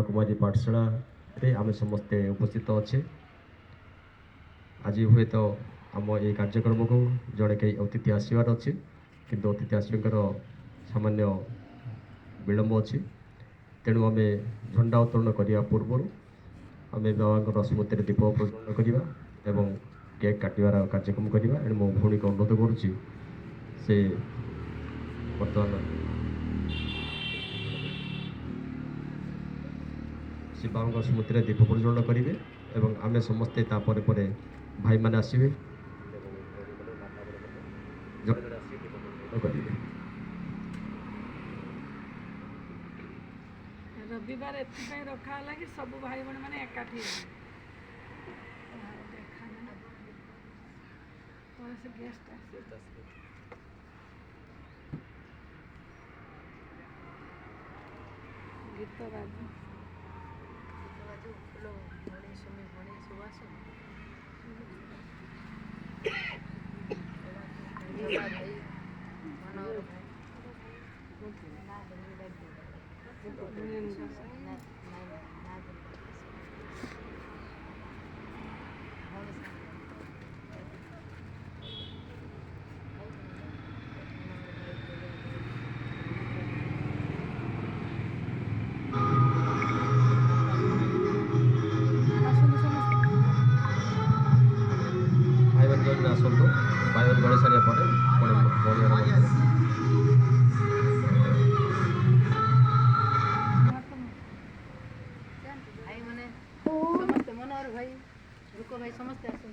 ब्रह्माकुमारी पाठशाला रे आम समस्ते उपस्थित अच्छे। आज हुए तो आम ये कार्यक्रम को जड़े कई अतिथि आसबार अच्छे किंतु अतिथि आसकर सामान्य विलम्ब अच्छी तेणु आम झंडा उत्तोलन करने पूर्व आम बाबा स्मृति दीप प्रज्वलन करवा एवं केक काटार कार्यक्रम करवा। एणु मो भौणी को अनुरोध करुच्ची से बर्तमान से बाबा स्मृति दीप प्रज्वलन करेंगे एवं आम समस्ते भाई मैंने आसवे रविवार एपाई रखाला कि सब भाई बहन मैंने एकाठी गेस्ट गीत बाजू फूल भणी सुमी भणी सुवास भाई मनोहर आसतु भाई बहन गढ़ी सारे भाई मैंने समस्त मनोहर भाई रुको भाई समस्त आसतु